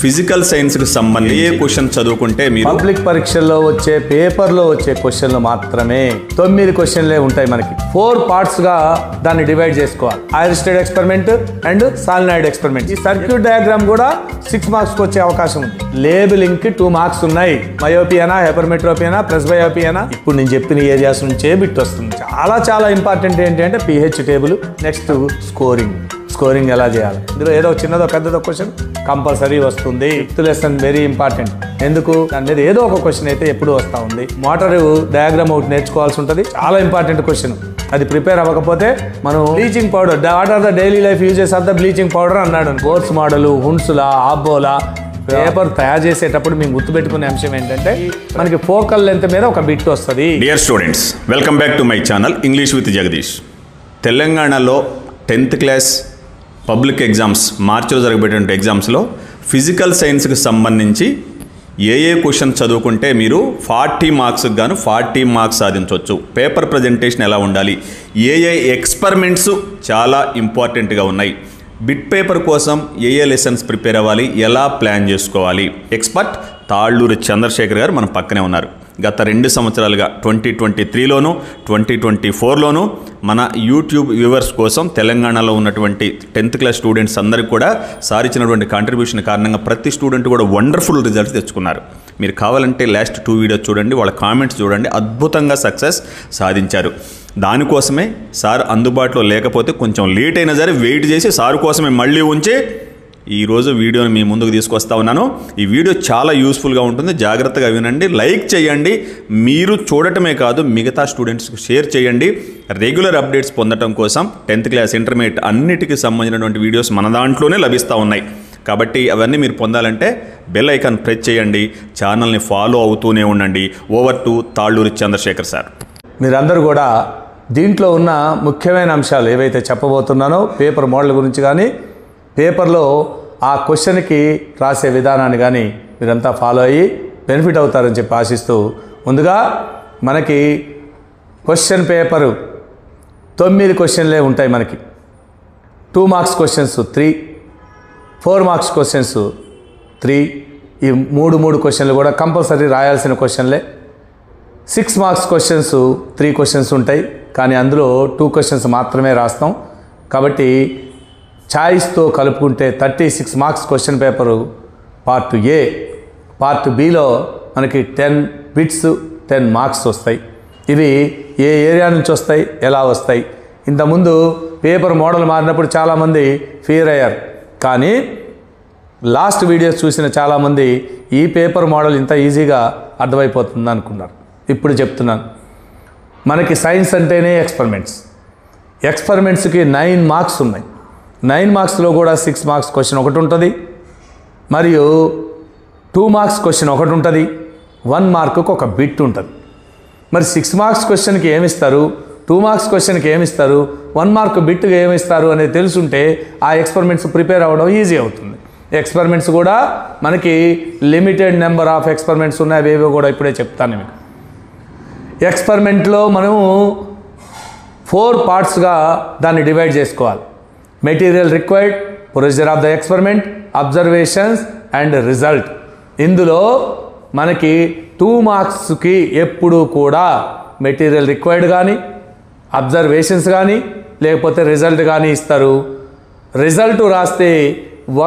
Physical సైన్స్కి సంబంధించి ఏ question చదువుకుంటే మీరు పబ్లిక్ పరీక్షల్లో వచ్చే పేపర్లో వచ్చే క్వశ్చన్లు మాత్రమే 9 క్వశ్చన్లే ఉంటాయి. మనకి 4 పార్ట్స్గా దాన్ని డివైడ్ చేసుకోవాలి. ఐరిస్టెడ్ ఎక్స్పెరిమెంట్ అండ్ సాలినాయిడ్ ఎక్స్పెరిమెంట్. ఈ సర్క్యూట్ డయాగ్రామ్ కూడా 6 మార్క్స్కి వచ్చే అవకాశం ఉంది. లేబులింగ్కి 2 మార్క్స్ ఉన్నాయి. మయోపియానా, హైపర్మెట్రోపియానా, ప్రెస్బయోపియానా. ఇప్పుడు నేను చెప్పిన ఏరియాస్ నుంచే బిట్ వస్తుంది. చాలా ఇంపార్టెంట్ ఏంటి అంటే pH టేబుల్, నెక్స్ట్ స్కోరింగ్ ఎలా చేయాలి. ఇందులో ఏదో చిన్నదో పెద్దదో క్వశ్చన్ కంపల్సరీ వస్తుంది. 5th lesson very important. ఎందుకు అనేది ఏదో ఒక క్వశ్చన్ అయితే ఎప్పుడు వస్తూ ఉంది. మోటార్ డయాగ్రామ్ ఒకటి నేర్చుకోవాల్సి ఉంటుంది. చాలా ఇంపార్టెంట్ క్వశ్చన్. అది ప్రిపేర్ అవ్వకపోతే మనం bleaching powder, what are the daily life uses of the bleaching powder అన్నాడు. కోర్స్ మోడల్, హున్సులా, ఆబ్బోలా పేపర్ తయారు చేసేటప్పుడు మేము గుర్తుపెట్టుకునే అంశం ఏంటంటే మనకి ఫోకల్ లెంత్ మీద ఒక బిట్ వస్తుంది. Dear students, welcome back to my channel English with Jagadish. తెలంగాణలో 10th క్లాస్ పబ్లిక్ ఎగ్జామ్స్ మార్చిలో జరగబోయేటువంటి ఎగ్జామ్స్లో ఫిజికల్ సైన్స్కి సంబంధించి ఏ క్వశ్చన్ చదువుకుంటే మీరు 40 మార్క్స్కి గాను 40 మార్క్స్ సాధించవచ్చు. పేపర్ ప్రజెంటేషన్ ఎలా ఉండాలి, ఏ ఎక్స్పెరిమెంట్స్ చాలా ఇంపార్టెంట్గా ఉన్నాయి, బిట్ పేపర్ కోసం ఏ లెసన్స్ ప్రిపేర్ అవ్వాలి, ఎలా ప్లాన్ చేసుకోవాలి. ఎక్స్పర్ట్ తాళ్ళూరి చంద్రశేఖర్ గారు మన పక్కనే ఉన్నారు. గత 2 సంవత్సరాలుగా 2023లోను 2024లోను మన యూట్యూబ్ వ్యూవర్స్ కోసం తెలంగాణలో ఉన్నటువంటి 10th క్లాస్ స్టూడెంట్స్ అందరికీ కూడా సార్ ఇచ్చినటువంటి కాంట్రిబ్యూషన్ కారణంగా ప్రతి స్టూడెంట్ కూడా వండర్ఫుల్ రిజల్ట్స్ తెచ్చుకున్నారు. మీరు కావాలంటే లాస్ట్ 2 వీడియోస్ చూడండి, వాళ్ళ కామెంట్స్ చూడండి. అద్భుతంగా సక్సెస్ సాధించారు. దానికోసమే సార్ అందుబాటులో లేకపోతే కొంచెం లేట్ అయినా సరే వెయిట్ చేసి సార్ కోసమే మళ్ళీ ఉంచి ఈరోజు వీడియోని మీ ముందుకు తీసుకొస్తా ఉన్నాను. ఈ వీడియో చాలా యూస్ఫుల్గా ఉంటుంది. జాగ్రత్తగా వినండి, లైక్ చేయండి. మీరు చూడటమే కాదు మిగతా స్టూడెంట్స్కి షేర్ చేయండి. రెగ్యులర్ అప్డేట్స్ పొందడం కోసం 10th క్లాస్, ఇంటర్మీడియట్ అన్నిటికీ సంబంధించినటువంటి వీడియోస్ మన దాంట్లోనే లభిస్తూ ఉన్నాయి. కాబట్టి అవన్నీ మీరు పొందాలంటే బెల్ ఐకాన్ ప్రెస్ చేయండి, ఛానల్ని ఫాలో అవుతూనే ఉండండి. Over to Talluri Chandrasekhar sir. మీరందరూ కూడా దీంట్లో ఉన్న ముఖ్యమైన అంశాలు ఏవైతే చెప్పబోతున్నానో పేపర్ మోడల్ గురించి కానీ పేపర్లో ఆ క్వశ్చన్కి రాసే విధానాన్ని కానీ మీరంతా ఫాలో అయ్యి బెనిఫిట్ అవుతారని చెప్పి ఆశిస్తూ, ముందుగా మనకి క్వశ్చన్ పేపరు 9 క్వశ్చన్లే ఉంటాయి. మనకి 2 మార్క్స్ క్వశ్చన్స్ 3, 4 మార్క్స్ క్వశ్చన్స్ 3. ఈ 3 క్వశ్చన్లు కూడా కంపల్సరీ రాయాల్సిన క్వశ్చన్లే. 6 మార్క్స్ క్వశ్చన్స్ 3 క్వశ్చన్స్ ఉంటాయి, కానీ అందులో 2 క్వశ్చన్స్ మాత్రమే రాస్తాం. కాబట్టి ఛాయిస్తో కలుపుకుంటే 36 marks question paper part A. Part below మనకి 10 బిట్స్ 10 మార్క్స్ వస్తాయి. ఇవి ఏ ఏరియా నుంచి వస్తాయి, ఎలా వస్తాయి. ఇంతకుముందు పేపర్ మోడల్ మారినప్పుడు చాలామంది ఫీర్ అయ్యారు, కానీ లాస్ట్ వీడియోస్ చూసిన చాలామంది ఈ పేపర్ మోడల్ ఇంత ఈజీగా అర్థమైపోతుంది అనుకున్నారు. ఇప్పుడు చెప్తున్నాను, మనకి సైన్స్ అంటేనే ఎక్స్పెరిమెంట్స్కి 9 మార్క్స్ ఉన్నాయి. 9 మార్క్స్లో కూడా 6 మార్క్స్ క్వశ్చన్ ఒకటి ఉంటుంది, మరియు 2 మార్క్స్ క్వశ్చన్ ఒకటి ఉంటుంది, 1 మార్కుకు ఒక బిట్ ఉంటుంది. మరి 6 మార్క్స్ క్వశ్చన్కి ఏమిస్తారు, 2 మార్క్స్ క్వశ్చన్కి ఏమిస్తారు, 1 మార్క్ బిట్కి ఏమిస్తారు అనేది తెలుసుంటే ఆ ఎక్స్పెరిమెంట్స్ ప్రిపేర్ అవ్వడం ఈజీ అవుతుంది. ఎక్స్పెరిమెంట్స్ కూడా మనకి లిమిటెడ్ నెంబర్ ఆఫ్ ఎక్స్పెరిమెంట్స్ ఉన్నాయి. అవేవో కూడా ఇప్పుడే చెప్తాను మీకు. ఎక్స్పెరిమెంట్లో మనము 4 పార్ట్స్గా దాన్ని డివైడ్ చేసుకోవాలి. Material required, procedure of the experiment, observations and result. ఇందులో మనకి 2 మార్క్స్కి ఎప్పుడు కూడా మెటీరియల్ రిక్వైర్డ్ కానీ, అబ్జర్వేషన్స్ కానీ, లేకపోతే రిజల్ట్ కానీ ఇస్తారు. రిజల్ట్ రాస్తే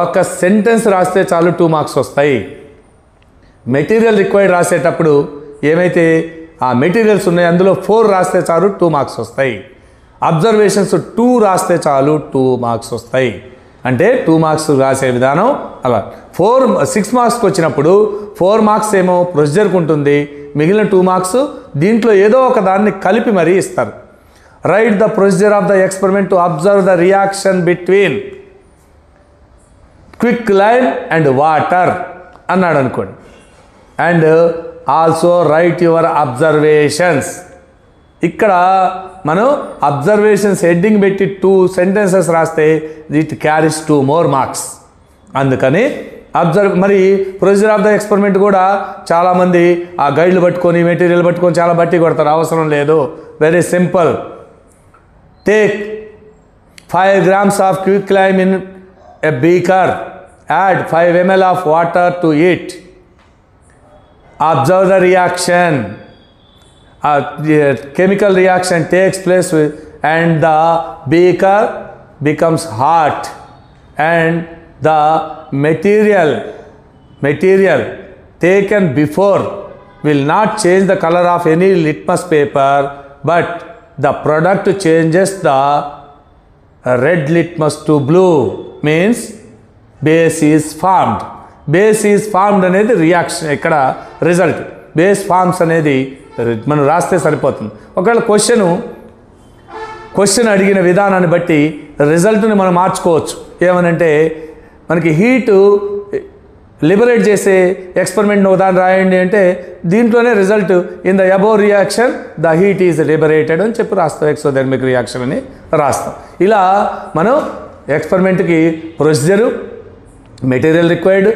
ఒక సెంటెన్స్ రాస్తే చాలు 2 మార్క్స్ వస్తాయి. మెటీరియల్ రిక్వైర్డ్ రాసేటప్పుడు ఏమైతే ఆ మెటీరియల్స్ ఉన్నాయి అందులో 4 రాస్తే చాలు 2 మార్క్స్ వస్తాయి. అబ్జర్వేషన్స్ 2 రాస్తే చాలు 2 మార్క్స్ వస్తాయి. అంటే 2 మార్క్స్ రాసే విధానం అలా. 6 మార్క్స్కి వచ్చినప్పుడు 4 మార్క్స్ ఏమో ప్రొసీజర్కి ఉంటుంది, మిగిలిన 2 మార్క్స్ దీంట్లో ఏదో ఒక దాన్ని కలిపి మరీ ఇస్తారు. Right the procedure of the experiment to observe the reaction between quick lime and water అన్నాడు అనుకోండి. And also right your observations. ఇక్కడ మనం అబ్జర్వేషన్స్ హెడ్డింగ్ పెట్టి 2 సెంటెన్సెస్ రాస్తే ఇట్ క్యారీస్ 2 more మార్క్స్. అందుకని మరి ప్రొసీజర్ ఆఫ్ ద ఎక్స్పెరిమెంట్ కూడా చాలామంది ఆ గైడ్లు పట్టుకొని మెటీరియల్ పట్టుకొని చాలా బట్టి కొడతారు. అవసరం లేదు, very simple. Take 5 grams of quick lime in a beaker Add 5 ml of water to it. Observe the reaction. The chemical reaction takes place and the beaker becomes hot, and the material taken before will not change the color of any litmus paper, but the product changes the red litmus to blue, means base is formed. Base is formed అనేది reaction, ఇక్కడ result. Base forms అనేది మనం రాస్తే సరిపోతుంది. ఒకవేళ question అడిగిన విధానాన్ని బట్టి రిజల్ట్ని మనం మార్చుకోవచ్చు. ఏమనంటే మనకి హీటు లిబరేట్ చేసే ఎక్స్పెరిమెంట్ని ఉదాహరణ రాయండి అంటే దీంట్లోనే result in the above reaction the heat is liberated అని చెప్పి రాస్తాం. ఎక్సోథెర్మిక్ రియాక్షన్ అని రాస్తాం. ఇలా మనం ఎక్స్పెరిమెంట్కి procedure, material required,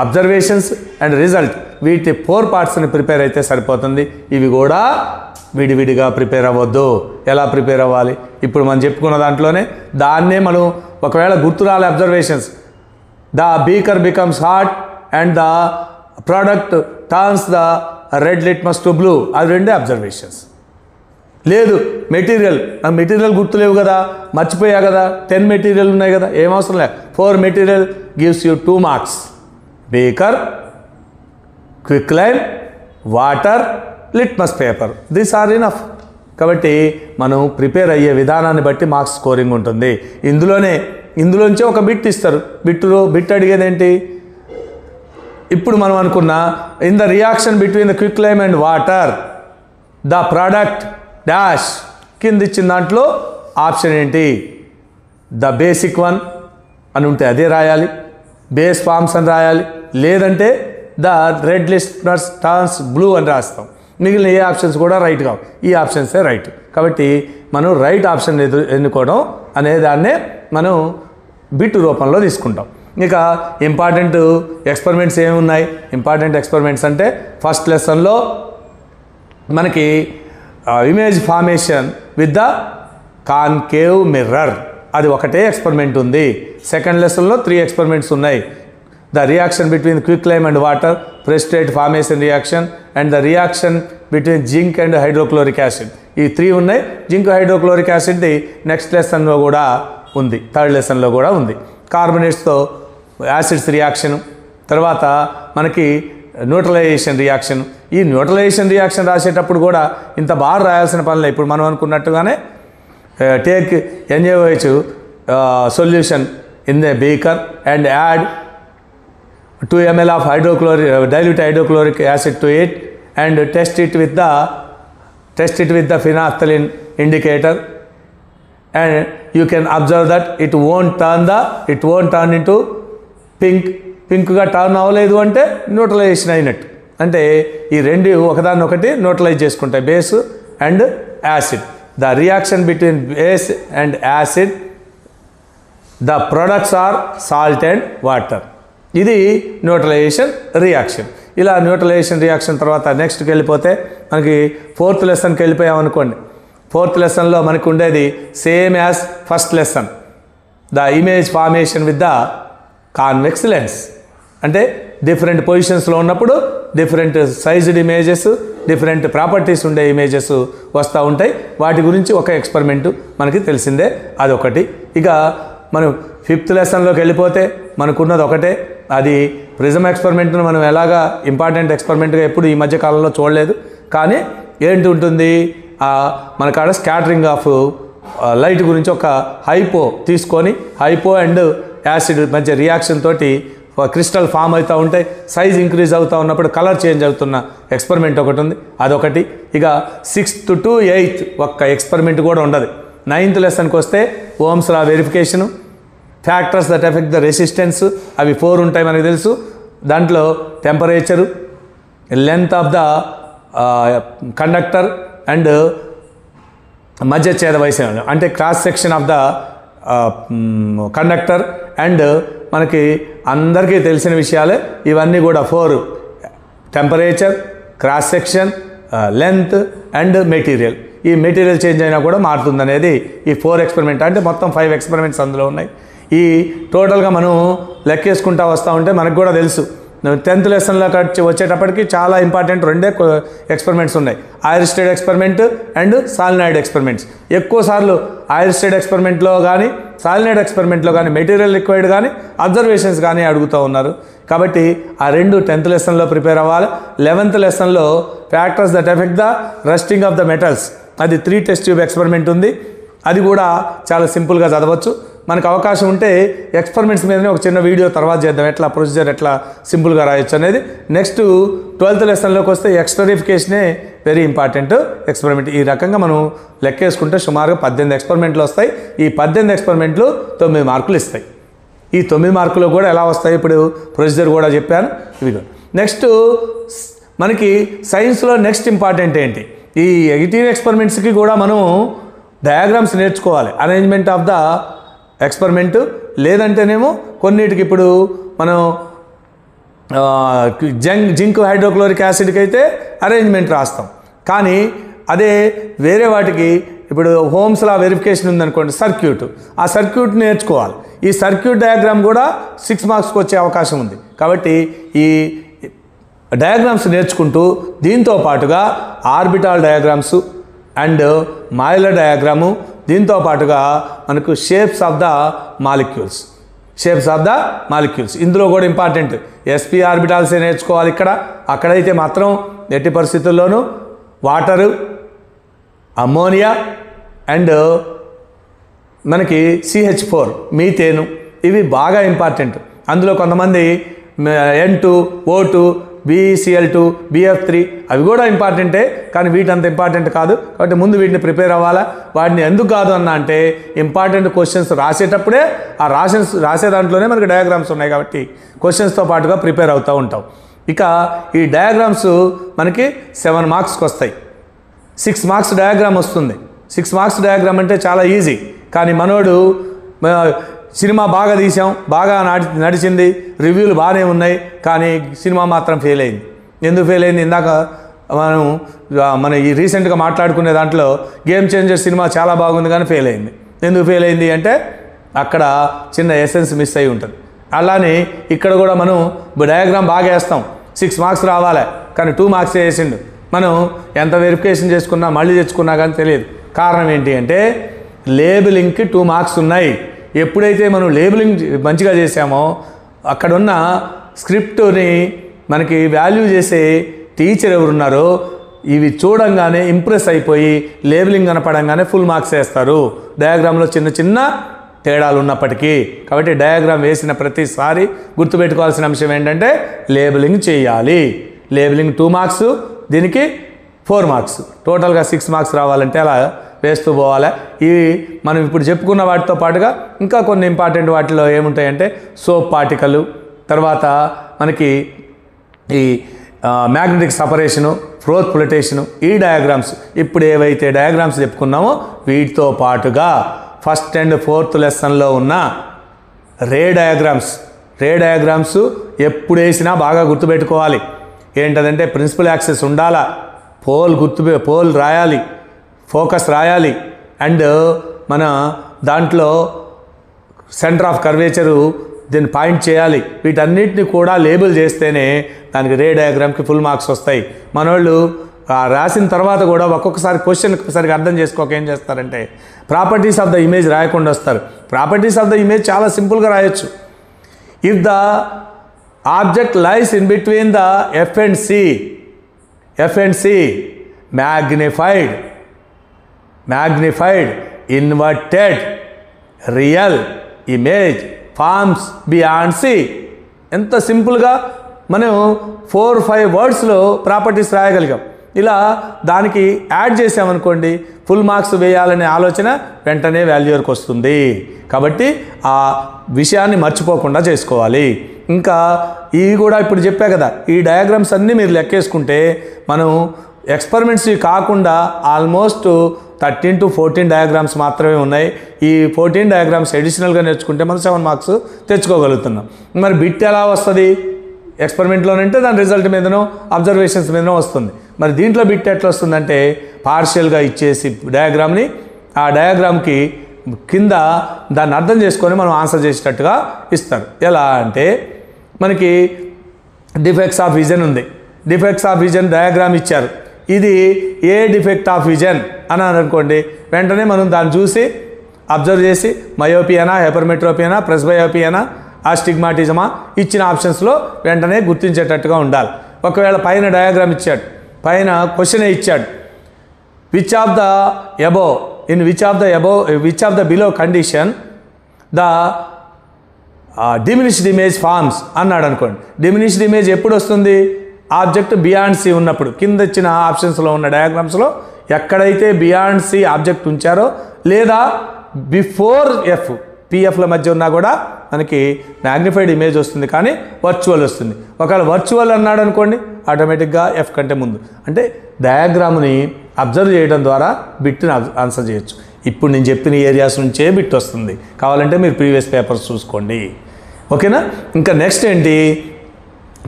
observations and result, వీటి 4 పార్ట్స్ని ప్రిపేర్ అయితే సరిపోతుంది. ఇవి కూడా విడివిడిగా ప్రిపేర్ అవ్వద్దు. ఎలా ప్రిపేర్ అవ్వాలి ఇప్పుడు మనం చెప్పుకున్న దాంట్లోనే దాన్నే మనం ఒకవేళ గుర్తు రాలే observations, the beaker becomes hot and the product turns the red litmus to blue, అది రెండే అబ్జర్వేషన్స్. లేదు మెటీరియల్ గుర్తులేవు కదా, మర్చిపోయా కదా, 10 మెటీరియల్ ఉన్నాయి కదా, ఏం అవసరం లేదు. 4 material gives you 2 marks. Beaker, quick lime, water, litmus paper, these are enough. కాబట్టి మనం ప్రిపేర్ అయ్యే విధానాన్ని బట్టి మార్క్స్ స్కోరింగ్ ఉంటుంది. ఇందులోంచే ఒక బిట్ ఇస్తారు. బిట్ అడిగేది ఏంటి, ఇప్పుడు మనం అనుకున్న in the reaction between the quick lime and water the product dash, కింద ఇచ్చిన దాంట్లో ఆప్షన్ ఏంటి, ద బేసిక్ వన్ అని ఉంటే అదే రాయాలి, బేస్ ఫార్మ్స్ అని రాయాలి, లేదంటే the red litmus turns blue అని రాస్తాం. మిగిలిన ఏ ఆప్షన్స్ కూడా రైట్ కావు, ఈ ఆప్షన్సే రైట్. కాబట్టి మనం రైట్ ఆప్షన్ ఎన్నుకోవడం అనే దాన్నే మనం బిట్ రూపంలో తీసుకుంటాం. ఇక ఇంపార్టెంట్ ఎక్స్పెరిమెంట్స్ ఏమి ఉన్నాయి, ఇంపార్టెంట్ ఎక్స్పెరిమెంట్స్ అంటే ఫస్ట్ లెసన్లో మనకి image formation with the concave mirror, అది ఒకటే ఎక్స్పెరిమెంట్ ఉంది. సెకండ్ లెసన్లో 3 ఎక్స్పెరిమెంట్స్ ఉన్నాయి. The reaction between quick lime and water, precipitate formation reaction and the reaction between zinc and hydrochloric acid, ఈ 3 ఉన్నాయి. జింక్ హైడ్రోక్లోరిక్ యాసిడ్ది నెక్స్ట్ లెసన్లో కూడా ఉంది, థర్డ్ లెసన్లో కూడా ఉంది. కార్బనేట్స్తో యాసిడ్స్ రియాక్షన్, తర్వాత మనకి న్యూట్రలైజేషన్ రియాక్షన్. ఈ న్యూట్రలైజేషన్ రియాక్షన్ రాసేటప్పుడు కూడా ఇంత బాగా రాయాల్సిన పనిలే. ఇప్పుడు మనం అనుకున్నట్టుగానే take NaOH solution in the beaker and add 2 ml of dilute hydrochloric acid to it and test it with the phenolphthalein indicator, and you can observe that it won't turn into పింక్గా turn అవ్వలేదు అంటే neutralization అయినట్టు. అంటే ఈ రెండు ఒకదాన్నొకటి neutralize చేసుకుంటాయి, base and acid. The reaction between base and acid, the products are salt and water, ఇది న్యూట్రలైజేషన్ రియాక్షన్. ఇలా న్యూట్రలైజేషన్ రియాక్షన్ తర్వాత నెక్స్ట్కి వెళ్ళిపోతే మనకి 4th లెసన్కి వెళ్ళిపోయామనుకోండి. 4th లెసన్లో మనకు ఉండేది same as first lesson, the image formation with the convex lens. అంటే డిఫరెంట్ పొజిషన్స్లో ఉన్నప్పుడు different sized images, different properties ఉండే ఇమేజెస్ వస్తూ ఉంటాయి. వాటి గురించి ఒక ఎక్స్పెరిమెంటు మనకి తెలిసిందే, అదొకటి. ఇక మనం 5th లెసన్లోకి వెళ్ళిపోతే మనకున్నది ఒకటే, అది ప్రిజం ఎక్స్పెరిమెంట్ను మనం ఎలాగా ఇంపార్టెంట్ ఎక్స్పెరిమెంట్గా ఎప్పుడు ఈ మధ్య కాలంలో చూడలేదు. కానీ ఏంటి ఉంటుంది, మనకాడ స్కాటరింగ్ ఆఫ్ లైట్ గురించి ఒక హైపో తీసుకొని, హైపో అండ్ యాసిడ్ మధ్య రియాక్షన్ తోటి క్రిస్టల్ ఫామ్ అవుతూ ఉంటాయి. సైజ్ ఇంక్రీజ్ అవుతూ ఉన్నప్పుడు కలర్ చేంజ్ అవుతున్న ఎక్స్పెరిమెంట్ ఒకటి ఉంది, అదొకటి. ఇక 6th to 8th ఒక్క ఎక్స్పెరిమెంట్ కూడా ఉండదు. 9th లెసన్కి వస్తే ohm's law verification, factors that affect the resistance, అవి 4 ఉంటాయి మనకు తెలుసు. దాంట్లో temperature, length of the conductor and మధ్య ఛేద వైశాల్యం, అంటే cross section of the conductor and మనకి అందరికీ తెలిసిన విషయాలే ఇవన్నీ కూడా 4: temperature, cross section, length and material. ఈ మెటీరియల్ చేంజ్ అయినా కూడా మారుతుంది అనేది ఈ 4 ఎక్స్పెరిమెంట్. అంటే మొత్తం 5 ఎక్స్పెరిమెంట్స్ అందులో ఉన్నాయి. ఈ టోటల్గా మనం లెక్కేసుకుంటా వస్తూ ఉంటే మనకు కూడా తెలుసు 10th లెసన్లో వచ్చేటప్పటికి చాలా ఇంపార్టెంట్ రెండే ఎక్స్పెరిమెంట్స్ ఉన్నాయి, ఐరిస్టెడ్ ఎక్స్పెరిమెంట్ అండ్ సాలినాయిడ్ ఎక్స్పెరిమెంట్స్. ఎక్కువ సార్లు ఐరిస్టెడ్ ఎక్స్పెరిమెంట్లో కానీ సాలినాయిడ్ ఎక్స్పెరిమెంట్లో కానీ మెటీరియల్ రిక్వైర్డ్ కానీ అబ్జర్వేషన్స్ కానీ అడుగుతూ ఉన్నారు. కాబట్టి ఆ రెండు 10th లెసన్లో ప్రిపేర్ అవ్వాలి. 11th లెసన్లో factors that affect the rusting of the metals, అది 3 టెస్ట్ ట్యూబ్ ఎక్స్పెరిమెంట్ ఉంది. అది కూడా చాలా సింపుల్గా చదవచ్చు. మనకు అవకాశం ఉంటే ఎక్స్పెరిమెంట్స్ మీదనే ఒక చిన్న వీడియో తర్వాత చేద్దాం, ఎట్లా ప్రొసీజర్ ఎట్లా సింపుల్గా రాయొచ్చు అనేది. నెక్స్ట్ 12th లెసన్లోకి వస్తే ఎక్స్టరిఫికేషనే వెరీ ఇంపార్టెంట్ ఎక్స్పెరిమెంట్. ఈ రకంగా మనం లెక్కేసుకుంటే సుమారుగా 18 ఎక్స్పెరిమెంట్లు వస్తాయి. ఈ 18 ఎక్స్పెరిమెంట్లు 9 మార్కులు ఇస్తాయి. ఈ 9 మార్కులు కూడా ఎలా వస్తాయి ఇప్పుడు ప్రొసీజర్ కూడా చెప్పాను. ఇవి నెక్స్ట్ మనకి సైన్స్లో నెక్స్ట్ ఇంపార్టెంట్ ఏంటి, ఈ 18 ఎక్స్పెరిమెంట్స్కి కూడా మనం డయాగ్రామ్స్ నేర్చుకోవాలి, అరేంజ్మెంట్ ఆఫ్ ద ఎక్స్పెరిమెంటు. లేదంటేనేమో కొన్నిటికి ఇప్పుడు మనం జింక్ హైడ్రోక్లోరిక్ యాసిడ్కి అయితే అరేంజ్మెంట్ రాస్తాం, కానీ అదే వేరే వాటికి ఇప్పుడు హోమ్స్ లా వెరిఫికేషన్ ఉందనుకోండి, సర్క్యూట్, ఆ సర్క్యూట్ నేర్చుకోవాలి. ఈ సర్క్యూట్ డయాగ్రామ్ కూడా 6 మార్క్స్కి వచ్చే అవకాశం ఉంది. కాబట్టి ఈ డయాగ్రామ్స్ నేర్చుకుంటూ దీంతో పాటుగా orbital diagrams and Mollier diagram, దీంతో పాటుగా మనకు షేప్స్ ఆఫ్ ద మాలిక్యూల్స్ ఇందులో కూడా ఇంపార్టెంట్. ఎస్పీ ఆర్బిటాల్సే నేర్చుకోవాలి ఇక్కడ. అక్కడైతే మాత్రం ఎట్టి పరిస్థితుల్లోనూ వాటరు, అమ్మోనియా అండ్ మనకి CH4 మీథేను, ఇవి బాగా ఇంపార్టెంట్. అందులో కొంతమంది N2, O2, BeCl2, BF3 అవి కూడా ఇంపార్టెంటే, కానీ వీటంత ఇంపార్టెంట్ కాదు. కాబట్టి ముందు వీటిని ప్రిపేర్ అవ్వాలా. వాటిని ఎందుకు కాదు అన్న అంటే ఇంపార్టెంట్ క్వశ్చన్స్ రాసేటప్పుడే ఆ రాసే దాంట్లోనే మనకి డయాగ్రామ్స్ ఉన్నాయి కాబట్టి క్వశ్చన్స్తో పాటుగా ప్రిపేర్ అవుతూ ఉంటాం. ఇక ఈ డయాగ్రామ్స్ మనకి 7 మార్క్స్కి వస్తాయి. 6 మార్క్స్ డయాగ్రామ్ వస్తుంది. 6 మార్క్స్ డయాగ్రామ్ అంటే చాలా ఈజీ, కానీ మనోడు సినిమా బాగా తీసాం, బాగా నడిచింది, రివ్యూలు బాగానే ఉన్నాయి, కానీ సినిమా మాత్రం ఫెయిల్ అయింది. ఎందుకు ఫెయిల్ అయింది? ఇందాక మన ఈ రీసెంట్గా మాట్లాడుకునే దాంట్లో గేమ్ చేంజర్ సినిమా చాలా బాగుంది కానీ ఫెయిల్ అయింది. ఎందుకు ఫెయిల్ అయింది అంటే అక్కడ చిన్న ఎసెన్స్ మిస్ అయి ఉంటుంది. అలానే ఇక్కడ కూడా మనం డయాగ్రామ్ బాగా వేస్తాం, 6 మార్క్స్ రావాలి, కానీ 2 మార్క్స్ వేసిండు. మనం ఎంత వెరిఫికేషన్ చేసుకున్నా మళ్ళీ తెచ్చుకున్నా కానీ తెలియదు. కారణం ఏంటి అంటే లేబులింగ్కి 2 మార్క్స్ ఉన్నాయి. ఎప్పుడైతే మనం లేబులింగ్ మంచిగా చేసామో అక్కడున్న స్క్రిప్ట్ని మనకి వాల్యూ చేసే టీచర్ ఎవరున్నారో ఇవి చూడంగానే ఇంప్రెస్ అయిపోయి లేబులింగ్ కనపడంగానే ఫుల్ మార్క్స్ వేస్తారు, డయాగ్రామ్లో చిన్న చిన్న తేడాలు ఉన్నప్పటికీ. కాబట్టి డయాగ్రామ్ వేసిన ప్రతిసారి గుర్తుపెట్టుకోవాల్సిన అంశం ఏంటంటే లేబులింగ్ చేయాలి. లేబులింగ్ 2 మార్క్స్, దీనికి 4 మార్క్స్, టోటల్గా 6 మార్క్స్ రావాలంటే అలా వేస్తూ పోవాలి. ఈ మనం ఇప్పుడు చెప్పుకున్న వాటితో పాటుగా ఇంకా కొన్ని ఇంపార్టెంట్ వాటిలో ఏముంటాయంటే సోప్ పార్టికల్, తర్వాత మనకి ఈ మ్యాగ్నెటిక్ సపరేషను, ఫ్లోర్ ఫ్లోటేషను, ఈ డయాగ్రామ్స్ ఇప్పుడు ఏవైతే డయాగ్రామ్స్ చెప్పుకున్నామో వీటితో పాటుగా 1st and 4th లెసన్లో ఉన్న రే డయాగ్రామ్స్ ఎప్పుడు వేసినా బాగా గుర్తుపెట్టుకోవాలి. ఏంటంటే ప్రిన్సిపల్ యాక్సెస్ ఉండాలా, పోల్ రాయాలి, ఫోకస్ రాయాలి, అండ్ మన దాంట్లో సెంటర్ ఆఫ్ కర్వేచరు దీన్ని పాయింట్ చేయాలి. వీటన్నిటిని కూడా లేబుల్ చేస్తేనే దానికి రే డయాగ్రామ్కి ఫుల్ మార్క్స్ వస్తాయి. మనోళ్ళు రాసిన తర్వాత కూడా ఒక్కొక్కసారి క్వశ్చన్ సరిగ్గా అర్థం చేసుకోక ఏం చేస్తారంటే ప్రాపర్టీస్ ఆఫ్ ద ఇమేజ్ రాయకుండా వస్తారు. ప్రాపర్టీస్ ఆఫ్ ద ఇమేజ్ చాలా సింపుల్గా రాయొచ్చు. If the object lies in between the F and C magnified inverted real image forms beyond C. ఎంత సింపుల్గా మనం 4-5 వర్డ్స్లో ప్రాపర్టీస్ రాయగలిగాం. ఇలా దానికి యాడ్ చేసామనుకోండి ఫుల్ మార్క్స్ వేయాలనే ఆలోచన వెంటనే వాల్యూర్కి వస్తుంది. కాబట్టి ఆ విషయాన్ని మర్చిపోకుండా చేసుకోవాలి. ఇంకా ఇవి కూడా ఇప్పుడు చెప్పా కదా, ఈ డయాగ్రామ్స్ అన్నీ మీరు లెక్కేసుకుంటే మనం ఎక్స్పెరిమెంట్స్ కాకుండా ఆల్మోస్ట్ 13 to 14 డయాగ్రామ్స్ మాత్రమే ఉన్నాయి. ఈ 14 డయాగ్రామ్స్ అడిషనల్గా నేర్చుకుంటే మనం 7 మార్క్స్ తెచ్చుకోగలుగుతున్నాం. మరి బిట్ ఎలా వస్తుంది ఎక్స్పెరిమెంట్లోనంటే దాని రిజల్ట్ మీదనో అబ్జర్వేషన్స్ మీదనో వస్తుంది. మరి దీంట్లో బిట్ ఎట్లా వస్తుందంటే పార్షియల్గా ఇచ్చేసి డయాగ్రామ్ని ఆ డయాగ్రామ్కి కింద దాన్ని అర్థం చేసుకొని మనం ఆన్సర్ చేసేటట్టుగా ఇస్తారు. ఎలా అంటే మనకి డిఫెక్ట్స్ ఆఫ్ విజన్ ఉంది. డిఫెక్ట్స్ ఆఫ్ విజన్ డయాగ్రామ్ ఇచ్చారు. ఇది ఏ డిఫెక్ట్ ఆఫ్ విజన్ అని అనుకోండి, వెంటనే మనం దాన్ని చూసి అబ్జర్వ్ చేసి మయోపియానా, హైపర్మెట్రోపియానా, ప్రెస్బయోపియానా, ఆస్టిగ్మాటిజమా ఇచ్చిన ఆప్షన్స్లో వెంటనే గుర్తించేటట్టుగా ఉండాలి. ఒకవేళ పైన డయాగ్రామ్ ఇచ్చాడు, పైన క్వశ్చనే ఇచ్చాడు, which of the below condition the diminished image forms అన్నాడు అనుకోండి. డిమినిష్డ్ ఇమేజ్ ఎప్పుడు వస్తుంది? ఆబ్జెక్ట్ బియాండ్ సి ఉన్నప్పుడు. కింద ఇచ్చిన ఆప్షన్స్లో ఉన్న డయాగ్రామ్స్లో ఎక్కడైతే బియాండ్ సి ఆబ్జెక్ట్ ఉంచారో లేదా బిఫోర్ ఎఫ్, పిఎఫ్ల మధ్య ఉన్నా కూడా మనకి మ్యాగ్నిఫైడ్ ఇమేజ్ వస్తుంది, కానీ వర్చువల్ వస్తుంది. ఒకవేళ వర్చువల్ అన్నాడు అనుకోండి, ఆటోమేటిక్గా ఎఫ్ కంటే ముందు. అంటే డయాగ్రామ్ని అబ్జర్వ్ చేయడం ద్వారా బిట్ని ఆన్సర్ చేయొచ్చు. ఇప్పుడు నేను చెప్పిన ఏరియాస్ నుంచే బిట్ వస్తుంది. కావాలంటే మీరు ప్రీవియస్ పేపర్స్ చూసుకోండి. ఓకేనా? ఇంకా నెక్స్ట్ ఏంటి,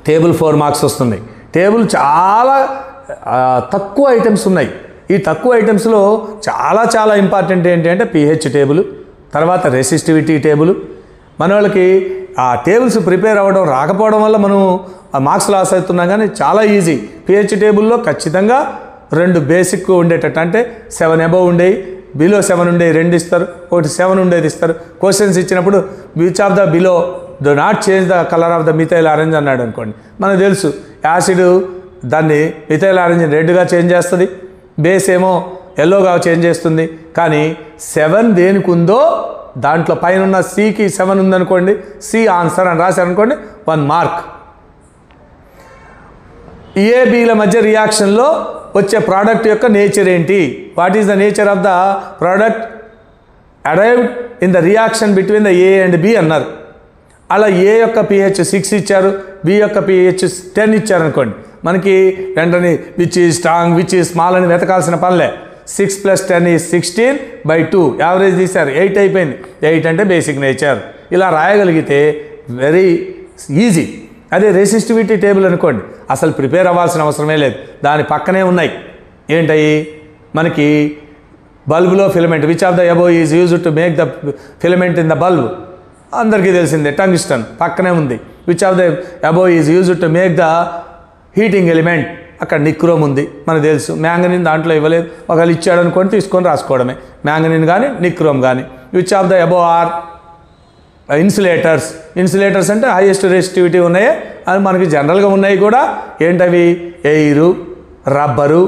టేబుల్ 4 మార్క్స్ వస్తుంది. టేబుల్ చాలా తక్కువ ఐటమ్స్ ఉన్నాయి. ఈ తక్కువ ఐటమ్స్లో చాలా ఇంపార్టెంట్ ఏంటి అంటే పిహెచ్ టేబుల్, తర్వాత రెసిస్టివిటీ టేబుల్. మన వాళ్ళకి ఆ టేబుల్స్ ప్రిపేర్ అవ్వడం రాకపోవడం వల్ల మనం మార్క్స్ లాస్ అవుతున్నాం, కానీ చాలా ఈజీ. పిహెచ్ టేబుల్లో ఖచ్చితంగా 2 బేసిక్ ఉండేటట్టు, అంటే 7 అబవ్ ఉండేవి, బిలో 7 ఉండేవి 2 ఇస్తారు, ఒకటి 7 ఉండేది ఇస్తారు. క్వశ్చన్స్ ఇచ్చినప్పుడు which of the below do not change the colour of the methyl orange అన్నాడు అనుకోండి, మనకు తెలుసు యాసిడ్ దాన్ని మిథైల్ ఆరెంజ్ రెడ్గా చేంజ్ చేస్తుంది, బేస్ ఏమో ఎల్లోగా చేంజ్ చేస్తుంది. కానీ 7 దేనికి ఉందో దాంట్లో పైన ఉన్న సికి 7 ఉందనుకోండి, సి ఆన్సర్ అని రాశారనుకోండి 1 మార్క్. ఏబిల మధ్య రియాక్షన్లో వచ్చే ప్రోడక్ట్ యొక్క నేచర్ ఏంటి? What is the nature of the product arrived in the reaction between the A and B అన్నారు. అలా ఏ యొక్క pH 6 ఇచ్చారు, బి యొక్క pH 10 ఇచ్చారు అనుకోండి, మనకి వెంటనే which is strong, which is small అని వెతకాల్సిన పనిలే. 6 + 10 = 16/2. యావరేజ్ తీశారు, 8 అయిపోయింది. 8 అంటే బేసిక్ నేచర్. ఇలా రాయగలిగితే వెరీ ఈజీ. అదే రెసిస్టివిటీ టేబుల్ అనుకోండి, అసలు ప్రిపేర్ అవ్వాల్సిన అవసరమే లేదు, దాని పక్కనే ఉన్నాయి. ఏంటవి? మనకి బల్బులో filament, which of the above is used to make the filament in the bulb, అందరికీ తెలిసిందే. టంగ్స్టన్ పక్కనే ఉంది. Which of the above is used to make the heating element, అక్కడ నిక్రోమ్ ఉంది, మనకు తెలుసు. మ్యాంగనీన్ దాంట్లో ఇవ్వలేదు, ఒకవేళ ఇచ్చాడు అనుకోండి తీసుకొని రాసుకోవడమే, మ్యాంగనీన్ కానీ నిక్రోమ్ కానీ. Which of the above are insulators. Insulators అంటే హైయెస్ట్ రెసిస్టివిటీ ఉన్నాయే, అది మనకి జనరల్గా ఉన్నాయి కూడా. ఏంటవి? ఎయిరు, రబ్బరు,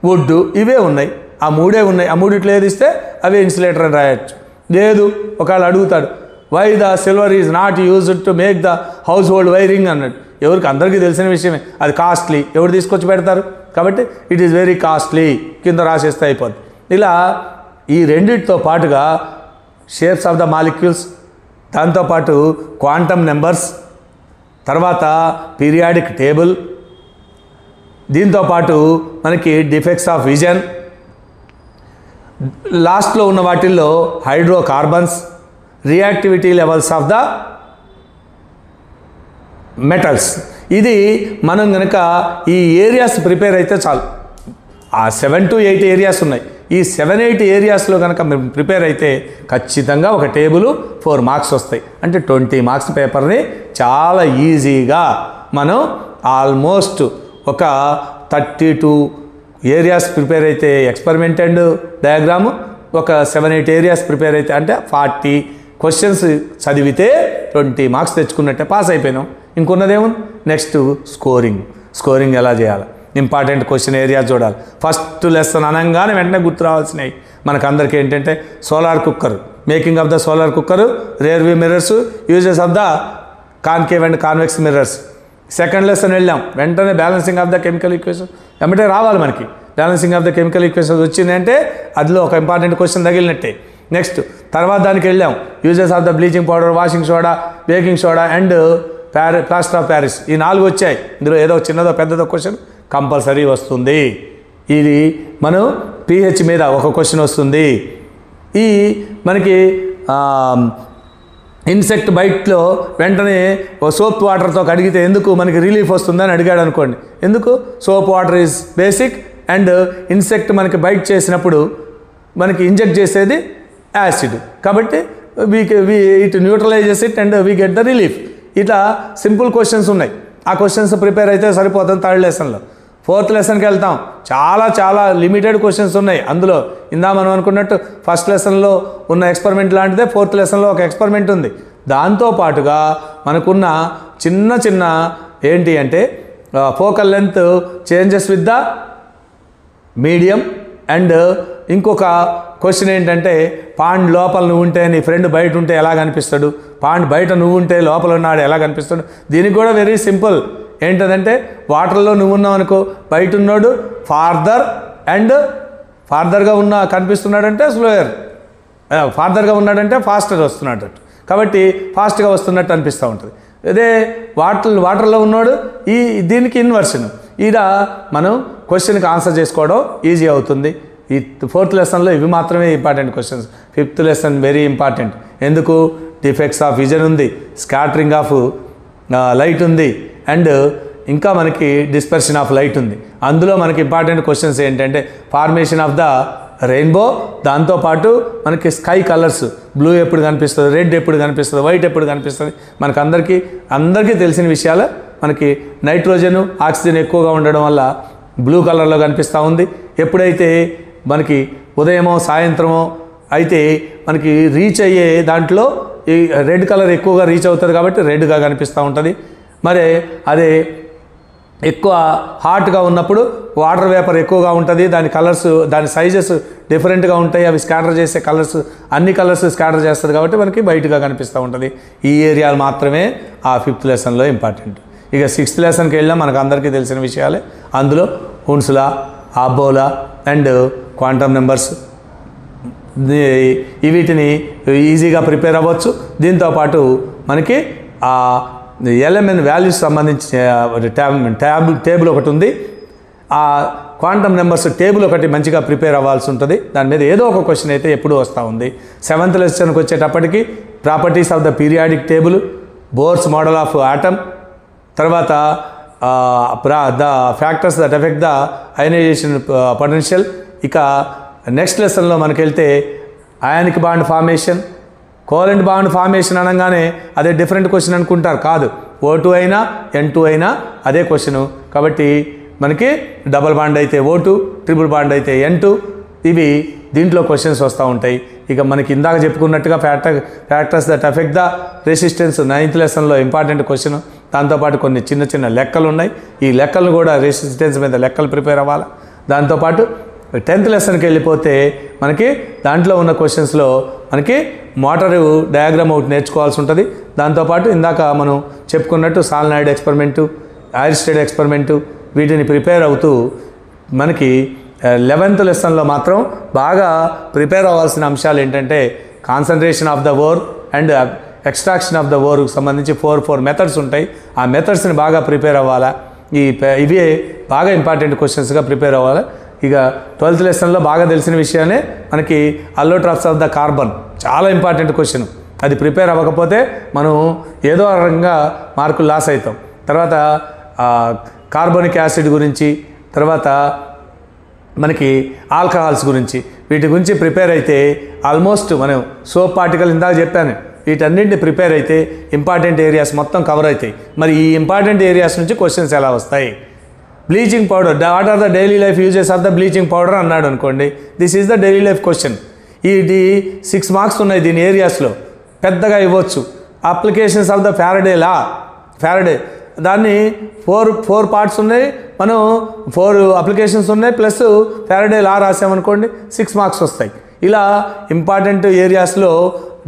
వుడ్డు, ఇవే ఉన్నాయి. ఆ 3 ఉన్నాయి. ఆ 3 ఏది ఇస్తే అవే ఇన్సులేటర్ అని రాయొచ్చు. లేదు ఒకవేళ అడుగుతాడు, why the silver is not used to make the household wiring అన్నాడు. ఎవరికి అందరికీ తెలిసిన విషయమే, అది కాస్ట్లీ, ఎవరు తీసుకొచ్చి పెడతారు? కాబట్టి ఇట్ ఈస్ వెరీ కాస్ట్లీ, కింద రాసేస్తే అయిపోద్ది. ఇలా ఈ రెండింటితో పాటుగా షేప్స్ ఆఫ్ ద మాలిక్యూల్స్, దాంతోపాటు క్వాంటమ్ నెంబర్స్, తర్వాత పీరియాడిక్ టేబుల్, దీంతోపాటు మనకి డిఫెక్ట్స్ ఆఫ్ విజన్, లాస్ట్లో ఉన్న వాటిల్లో hydrocarbons, reactivity levels of the metals. ఇది మనం కనుక ఈ ఏరియాస్ ప్రిపేర్ అయితే చాలు. ఆ 7 to 8 ఏరియాస్ ఉన్నాయి. ఈ 7-8 ఏరియాస్లో కనుక మేము ప్రిపేర్ అయితే ఖచ్చితంగా ఒక టేబుల్ 4 మార్క్స్ వస్తాయి. అంటే 20 మార్క్స్ పేపర్ని చాలా ఈజీగా మనం ఆల్మోస్ట్ ఒక 32 ఏరియాస్ ప్రిపేర్ అయితే ఎక్స్పెరిమెంట్ అండ్ డయాగ్రాము, ఒక 7-8 ఏరియాస్ ప్రిపేర్ అయితే అంటే 40 క్వశ్చన్స్ చదివితే 20 మార్క్స్ తెచ్చుకున్నట్టే, పాస్ అయిపోయినాం. ఇంకొన్నదేమో నెక్స్ట్ స్కోరింగ్ ఎలా చేయాలి, ఇంపార్టెంట్ క్వశ్చన్ ఏరియా చూడాలి. ఫస్ట్ లెసన్ అనగానే వెంటనే గుర్తు రావాల్సినవి మనకందరికీ ఏంటంటే solar cooker, making of the solar cooker, rear view mirrors, uses of the concave and convex mirrors. Second lesson వెళ్ళాం, వెంటనే balancing of the chemical equation వెంటనే రావాలి మనకి. Balancing of the chemical equations వచ్చిందంటే అందులో ఒక ఇంపార్టెంట్ క్వశ్చన్ తగిలినట్టే. నెక్స్ట్ తర్వాత దానికి వెళ్ళాం, uses of the bleaching powder, washing soda, baking soda and plaster of Paris. ఈ 4 వచ్చాయి. ఇందులో ఏదో చిన్నదో పెద్దదో క్వశ్చన్ కంపల్సరీ వస్తుంది. ఇది మనం pH మీద ఒక క్వశ్చన్ వస్తుంది. ఈ మనకి ఇన్సెక్ట్ బైట్లో వెంటనే సోప్ వాటర్తో కడిగితే ఎందుకు మనకి రిలీఫ్ వస్తుందని అడిగాడు అనుకోండి. ఎందుకు? Soap water is basic and insect మనకి బైట్ చేసినప్పుడు మనకి ఇంజెక్ట్ చేసేది యాసిడ్. కాబట్టి it న్యూట్రలైజెస్ it and we get the relief. ఇట్లా సింపుల్ క్వశ్చన్స్ ఉన్నాయి. ఆ క్వశ్చన్స్ ప్రిపేర్ అయితే సరిపోతుంది థర్డ్ లెసన్లో. ఫోర్త్ లెసన్కి వెళ్తాం, చాలా లిమిటెడ్ క్వశ్చన్స్ ఉన్నాయి అందులో. మనం అనుకున్నట్టు ఫస్ట్ లెసన్లో ఉన్న ఎక్స్పెరిమెంట్ లాంటిదే ఫోర్త్ లెసన్లో ఒక ఎక్స్పెరిమెంట్ ఉంది. దాంతోపాటుగా మనకున్న చిన్న ఏంటి అంటే focal length changes with the medium. And ఇంకొక క్వశ్చన్ ఏంటంటే పాండ్ లోపల నువ్వు ఉంటే నీ ఫ్రెండ్ బయట ఉంటే ఎలా కనిపిస్తాడు, పాండ్ బయట నువ్వు ఉంటే లోపల ఉన్నాడు ఎలా కనిపిస్తాడు. దీనికి కూడా వెరీ సింపుల్. ఏంటంటే వాటర్లో నువ్వు ఉన్నావు అనుకో, బయట ఉన్నాడు ఫార్దర్గా కనిపిస్తున్నాడంటే స్లోయర్, ఫార్దర్గా ఉన్నాడంటే ఫాస్టర్ వస్తున్నాడు. కాబట్టి ఫాస్ట్గా వస్తున్నట్టు అనిపిస్తూ ఉంటుంది. అదే వాటర్లో ఉన్నాడు దీనికి ఇన్వర్షన్. ఈడ మనం క్వశ్చన్కి ఆన్సర్ చేసుకోవడం ఈజీ అవుతుంది. ఈ ఫోర్త్ లెసన్లో ఇవి మాత్రమే important questions. Fifth lesson very important. ఎందుకు? డిఫెక్ట్స్ ఆఫ్ విజన్ ఉంది, స్కాటరింగ్ ఆఫ్ లైట్ ఉంది, అండ్ ఇంకా మనకి డిస్పర్షన్ ఆఫ్ లైట్ ఉంది. అందులో మనకి ఇంపార్టెంట్ క్వశ్చన్స్ ఏంటంటే ఫార్మేషన్ ఆఫ్ ద రెయిన్బో, దాంతోపాటు మనకి స్కై కలర్స్, బ్లూ ఎప్పుడు కనిపిస్తుంది, రెడ్ ఎప్పుడు కనిపిస్తుంది, వైట్ ఎప్పుడు కనిపిస్తుంది. మనకు అందరికీ తెలిసిన విషయాలు. మనకి నైట్రోజన్ ఆక్సిజన్ ఎక్కువగా ఉండడం వల్ల బ్లూ కలర్లో కనిపిస్తూ ఉంది. ఎప్పుడైతే మనకి ఉదయమో సాయంత్రమో అయితే మనకి రీచ్ అయ్యే దాంట్లో ఈ రెడ్ కలర్ ఎక్కువగా రీచ్ అవుతుంది కాబట్టి రెడ్గా కనిపిస్తూ ఉంటుంది. మరి అదే ఎక్కువ హాట్గా ఉన్నప్పుడు వాటర్ వేపర్ ఎక్కువగా ఉంటుంది, దాని కలర్స్ దాని సైజెస్ డిఫరెంట్గా ఉంటాయి. అవి స్కాటర్ చేసే కలర్స్ అన్ని కలర్స్ స్కాటర్ చేస్తుంది కాబట్టి మనకి వైట్గా కనిపిస్తూ ఉంటుంది. ఈ ఏరియాలు మాత్రమే ఆ ఫిఫ్త్ లెసన్లో ఇంపార్టెంట్. ఇక సిక్స్త్ లెసన్కి వెళ్ళినా మనకు అందరికీ తెలిసిన విషయాలే. అందులో హున్స్లా, అబ్బోలా అండ్ క్వాంటమ్ నెంబర్స్, వీటిని ఈజీగా ప్రిపేర్ అవ్వచ్చు. దీంతోపాటు మనకి ఎల్ఎంఎన్ వాల్యూస్ సంబంధించి టేబుల్ ఒకటి ఉంది. ఆ క్వాంటమ్ నెంబర్స్ టేబుల్ ఒకటి మంచిగా ప్రిపేర్ అవ్వాల్సి ఉంటుంది. దాని మీద ఏదో ఒక క్వశ్చన్ అయితే ఎప్పుడూ వస్తూ ఉంది. సెవెంత్ లెసన్కి వచ్చేటప్పటికి properties of the periodic table, Bohr's model of atom, తర్వాత the factors that affect the ionization potential. ఇక నెక్స్ట్ లెసన్లో మనకి వెళ్తే ionic bond formation, covalent bond formation అనగానే అదే డిఫరెంట్ క్వశ్చన్ అనుకుంటారు. కాదు, O2 అయినా N2 అయినా అదే క్వశ్చను. కాబట్టి మనకి డబల్ బాండ్ అయితే O2, ట్రిపుల్ బాండ్ అయితే N2, ఇవి దీంట్లో క్వశ్చన్స్ వస్తూ ఉంటాయి. ఇక మనకి ఇందాక చెప్పుకున్నట్టుగా factors that affect the resistance ninth లెసన్లో ఇంపార్టెంట్ క్వశ్చన్. దాంతోపాటు కొన్ని చిన్న లెక్కలు ఉన్నాయి. ఈ లెక్కలు కూడా రెసిస్టెన్స్ మీద లెక్కలు ప్రిపేర్ అవ్వాలి. దాంతోపాటు 10th లెసన్కి వెళ్ళిపోతే మనకి దాంట్లో ఉన్న క్వశ్చన్స్లో మనకి మోటారు డయాగ్రామ్ ఒకటి నేర్చుకోవాల్సి ఉంటుంది. దాంతోపాటు ఇందాక మనం చెప్పుకున్నట్టు సాల్నాయిడ్ ఎక్స్పెరిమెంటు, ఐరిస్టెడ్ ఎక్స్పెరిమెంటు, వీటిని ప్రిపేర్ అవుతూ మనకి 11th లెసన్లో మాత్రం బాగా ప్రిపేర్ అవ్వాల్సిన అంశాలు ఏంటంటే concentration of the ore and extraction of the ఓర్కి సంబంధించి 4 మెథడ్స్ ఉంటాయి. ఆ మెథడ్స్ని బాగా ప్రిపేర్ అవ్వాలా. ఇవే బాగా ఇంపార్టెంట్ క్వశ్చన్స్గా ప్రిపేర్ అవ్వాలి. ఇక 12th లెసన్లో బాగా తెలిసిన విషయాన్ని మనకి అల్లోట్రాప్స్ ఆఫ్ ద కార్బన్ చాలా ఇంపార్టెంట్ క్వశ్చన్. అది ప్రిపేర్ అవ్వకపోతే మనం ఏదో రకంగా మార్కులు లాస్ అవుతాం. తర్వాత కార్బోనిక్ యాసిడ్ గురించి, తర్వాత మనకి ఆల్కహాల్స్ గురించి, వీటి గురించి ప్రిపేర్ అయితే ఆల్మోస్ట్ మనం సోప్ పార్టికల్ ఇందాక చెప్పాను, వీటన్నింటిని ప్రిపేర్ అయితే ఇంపార్టెంట్ ఏరియాస్ మొత్తం కవర్ అవుతాయి. మరి ఈ ఇంపార్టెంట్ ఏరియాస్ నుంచి క్వశ్చన్స్ ఎలా వస్తాయి? Bleaching powder, what are the daily life uses of the bleaching powder అన్నాడు అనుకోండి, this is the daily life question. ఇది 6 మార్క్స్ ఉన్నాయి దీని ఏరియాస్లో, పెద్దగా ఇవ్వచ్చు. అప్లికేషన్స్ ఆఫ్ ద ఫ్యారడే దాన్ని 4 పార్ట్స్ ఉన్నాయి. మనం 4 అప్లికేషన్స్ ఉన్నాయి ప్లస్ ఫ్యారడే లా రాసామనుకోండి 6 మార్క్స్ వస్తాయి. ఇలా ఇంపార్టెంట్ ఏరియాస్లో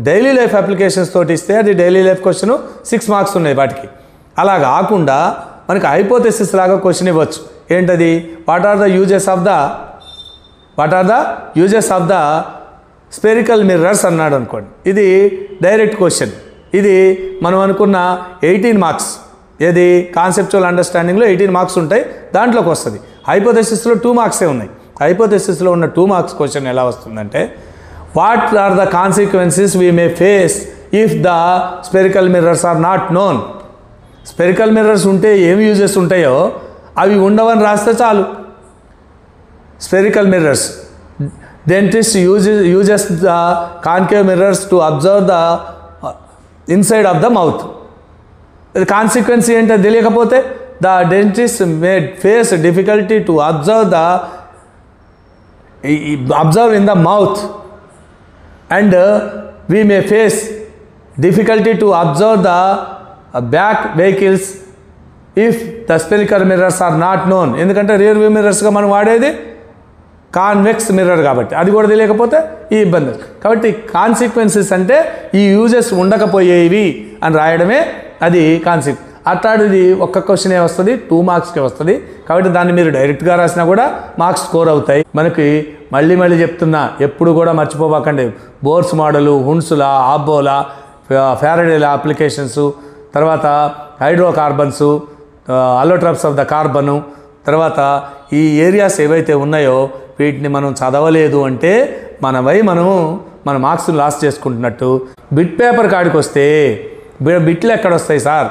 డైలీ లైఫ్ అప్లికేషన్స్ తోటి ఇస్తే అది డైలీ లైఫ్ క్వశ్చన్ 6 మార్క్స్ ఉన్నాయి వాటికి. అలా కాకుండా మనకి హైపోథెసిస్ లాగా క్వశ్చన్ ఇవ్వచ్చు. ఏంటది? What are the uses of the spherical mirrors అన్నాడు అనుకోండి, ఇది డైరెక్ట్ క్వశ్చన్. ఇది మనం అనుకున్న 18 మార్క్స్, ఏది కాన్సెప్చువల్ అండర్స్టాండింగ్లో 18 మార్క్స్ ఉంటాయి, దాంట్లోకి వస్తుంది. హైపోథెసిస్లో 2 మార్క్సే ఉన్నాయి. హైపోథెసిస్లో ఉన్న 2 మార్క్స్ క్వశ్చన్ ఎలా వస్తుందంటే what are the consequences we may face if the spherical mirrors are not known. Spherical mirrors ఉంటే ఏమి యూజెస్ ఉంటాయో అవి ఉండవని రాస్తే చాలు. Spherical mirrors dentist uses the concave mirrors to observe the inside of the mouth. The consequence ఏంటో తెలియకపోతే the dentist may face difficulty to observe in the mouth, and we may face difficulty to observe the back vehicles if the spherical mirrors are not known. ఎందుకంటే rear view మిర్రర్స్గా మనం వాడేది convex mirror కాబట్టి అది కూడా తెలియకపోతే ఈ ఇబ్బంది. కాబట్టి కాన్సిక్వెన్సెస్ అంటే ఈ యూజెస్ ఉండకపోయేవి అని రాయడమే అది కాన్సెప్ట్. అట్లాంటిది ఒక్క క్వశ్చనే వస్తుంది, 2 మార్క్స్కే వస్తుంది. కాబట్టి దాన్ని మీరు డైరెక్ట్గా రాసినా కూడా మార్క్స్ స్కోర్ అవుతాయి. మనకి మళ్ళీ చెప్తున్నా, ఎప్పుడు కూడా మర్చిపోబాకండి. బోర్స్ మోడలు, హున్సులా, ఆబ్బోలా, ఫారడేలా అప్లికేషన్స్, తర్వాత హైడ్రోకార్బన్స్, అలోట్రాప్స్ ఆఫ్ ద కార్బను, తర్వాత ఈ ఏరియాస్ ఏవైతే ఉన్నాయో వీటిని మనం చదవలేదు అంటే మన మార్క్స్ని లాస్ చేసుకుంటున్నట్టు. బిట్ పేపర్ కాడికి వస్తే బిట్లు ఎక్కడ వస్తాయి సార్?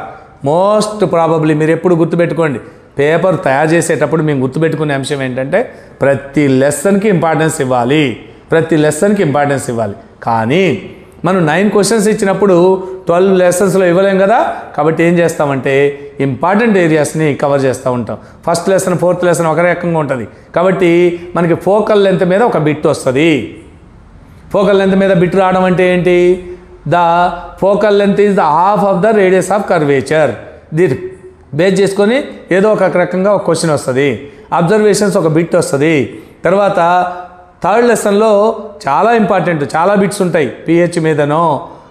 మోస్ట్ ప్రాబబ్లీ మీరు ఎప్పుడు గుర్తుపెట్టుకోండి, పేపర్ తయారు చేసేటప్పుడు మేము గుర్తుపెట్టుకునే అంశం ఏంటంటే ప్రతి లెసన్కి ఇంపార్టెన్స్ ఇవ్వాలి. కానీ మనం 9 క్వశ్చన్స్ ఇచ్చినప్పుడు 12 లెసన్స్లో ఇవ్వలేం కదా. కాబట్టి ఏం చేస్తామంటే ఇంపార్టెంట్ ఏరియాస్ని కవర్ చేస్తూ ఉంటాం. ఫస్ట్ లెసన్, 4th లెసన్ ఒక రకంగా ఉంటుంది. కాబట్టి మనకి ఫోకల్ లెంత్ మీద ఒక బిట్ వస్తుంది. ఫోకల్ లెంత్ మీద బిట్ రావడం అంటే ఏంటి? The focal length is the half of the radius of curvature. దీన్ని బేస్ చేసుకొని ఏదో ఒక రకంగా ఒక క్వశ్చన్ వస్తుంది. అబ్జర్వేషన్స్ ఒక బిట్ వస్తుంది. తర్వాత 3rd లెసన్లో చాలా ఇంపార్టెంట్, చాలా బిట్స్ ఉంటాయి. పిహెచ్ మీదనో,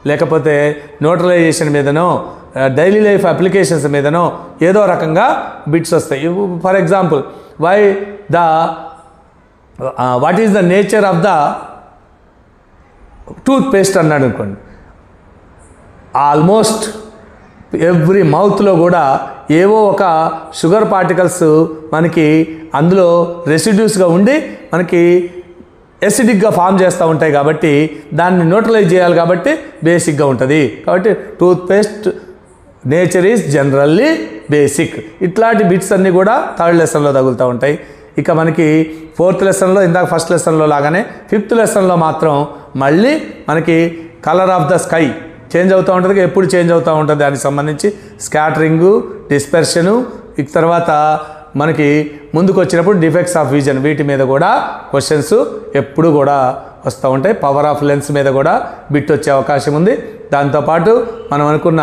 లేకపోతే న్యూట్రలైజేషన్ మీదనో, డైలీ లైఫ్ అప్లికేషన్స్ మీదనో ఏదో రకంగా బిట్స్ వస్తాయి. For example, what is the nature of the toothpaste అన్నాడు అనుకోండి. ఆల్మోస్ట్ ఎవ్రీ మౌత్లో కూడా ఏవో ఒక షుగర్ పార్టికల్స్ మనకి అందులో రెసిడ్యూస్గా ఉండి మనకి ఎసిడిక్గా ఫామ్ చేస్తూ ఉంటాయి. కాబట్టి దాన్ని న్యూట్రలైజ్ చేయాలి కాబట్టి బేసిక్గా ఉంటుంది. కాబట్టి toothpaste nature is generally basic. ఇట్లాంటి బిట్స్ అన్నీ కూడా 3rd లెసన్లో తగులుతూ ఉంటాయి. ఇక మనకి 4th లెసన్లో ఇందాక ఫస్ట్ లెసన్లో లాగానే 5th లెసన్లో మాత్రం మళ్ళీ మనకి colour of the sky change అవుతూ ఉంటుంది. ఎప్పుడు చేంజ్ అవుతూ ఉంటుంది దానికి సంబంధించి స్కాటరింగు, డిస్పెర్షను, ఇక తర్వాత మనకి ముందుకు వచ్చినప్పుడు డిఫెక్ట్స్ ఆఫ్ విజన్, వీటి మీద కూడా క్వశ్చన్స్ ఎప్పుడు కూడా వస్తూ ఉంటాయి. పవర్ ఆఫ్ లెన్స్ మీద కూడా బిట్ వచ్చే అవకాశం ఉంది. దాంతోపాటు మనం అనుకున్న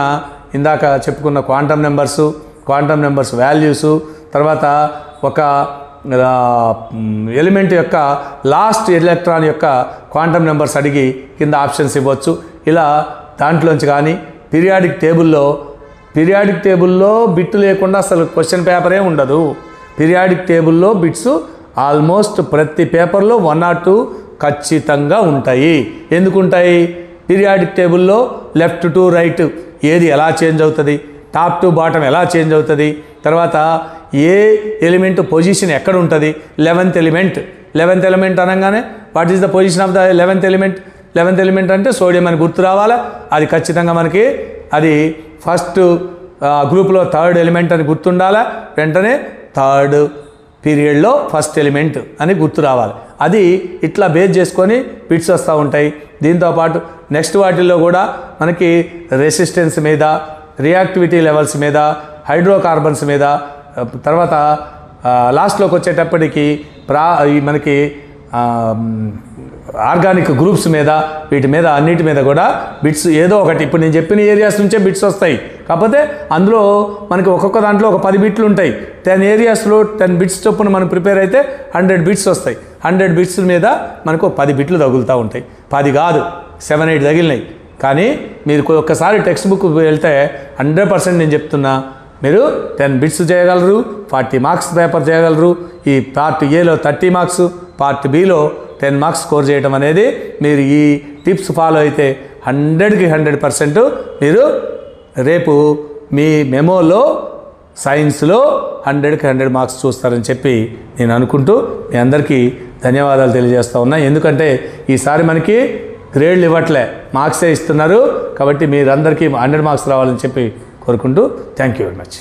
ఇందాక చెప్పుకున్న క్వాంటమ్ నెంబర్స్ వాల్యూసు, తర్వాత ఒక ఎలిమెంట్ యొక్క లాస్ట్ ఎలక్ట్రాన్ యొక్క క్వాంటమ్ నెంబర్స్ అడిగి కింద ఆప్షన్స్ ఇవ్వచ్చు. ఇలా దాంట్లోంచి కానీ పీరియాడిక్ టేబుల్లో బిట్టు లేకుండా అసలు క్వశ్చన్ పేపరే ఉండదు. పీరియాడిక్ టేబుల్లో బిట్స్ ఆల్మోస్ట్ ప్రతి పేపర్లో 1 or 2 ఖచ్చితంగా ఉంటాయి. ఎందుకు ఉంటాయి? పీరియాడిక్ టేబుల్లో లెఫ్ట్ టు రైట్ ఏది ఎలా చేంజ్ అవుతుంది, టాప్ టు బాటమ్ ఎలా చేంజ్ అవుతుంది, తర్వాత ఏ ఎలిమెంట్ పొజిషన్ ఎక్కడ ఉంటుంది, 11th ఎలిమెంట్ అనగానే what is the position of the 11th element అంటే సోడియం అని గుర్తు రావాలా. అది ఖచ్చితంగా మనకి అది ఫస్ట్ గ్రూప్లో 3rd ఎలిమెంట్ అని గుర్తుండాలా. వెంటనే 3rd పీరియడ్లో ఫస్ట్ ఎలిమెంట్ అని గుర్తు రావాలి. అది ఇట్లా బేస్ చేసుకొని బిట్స్ వస్తూ ఉంటాయి. దీంతోపాటు నెక్స్ట్ వాటిల్లో కూడా మనకి రెసిస్టెన్స్ మీద, రియాక్టివిటీ లెవెల్స్ మీద, హైడ్రోకార్బన్స్ మీద, తర్వాత లాస్ట్లోకి వచ్చేటప్పటికి మనకి ఆర్గానిక్ గ్రూప్స్ మీద, వీటి మీద అన్నిటి మీద కూడా బిట్స్ ఏదో ఒకటి ఇప్పుడు నేను చెప్పిన ఏరియాస్ నుంచే బిట్స్ వస్తాయి. కాకపోతే అందులో మనకి ఒక్కొక్క దాంట్లో ఒక 10 బిట్లు ఉంటాయి. 10 ఏరియాస్లో 10 బిట్స్ చొప్పున మనం ప్రిపేర్ అయితే 100 బిట్స్ వస్తాయి. 100 బిట్స్ మీద మనకు 10 బిట్లు తగులుతూ ఉంటాయి. 10 కాదు, 7-8 తగిలినాయి. కానీ మీరు ఒక్కసారి టెక్స్ట్ బుక్ వెళ్తే 100% నేను చెప్తున్నా, మీరు 10 బిట్స్ చేయగలరు, 40 మార్క్స్ పేపర్ చేయగలరు. ఈ పార్ట్ ఏలో 30 marks, part below 10 marks score చేయడం అనేది మీరు ఈ టిప్స్ ఫాలో అయితే 100కి 100% మీరు రేపు మీ మెమోలో సైన్స్లో 100కి 100 మార్క్స్ చూస్తారని చెప్పి నేను అనుకుంటూ మీ అందరికీ ధన్యవాదాలు తెలియజేస్తూ ఉన్నా. ఎందుకంటే ఈసారి మనకి గ్రేడ్లు ఇవ్వట్లే, మార్క్సే ఇస్తున్నారు. కాబట్టి మీరందరికీ 100 మార్క్స్ రావాలని చెప్పి కోరుకుంటూ థ్యాంక్ యూ వెరీ మచ్.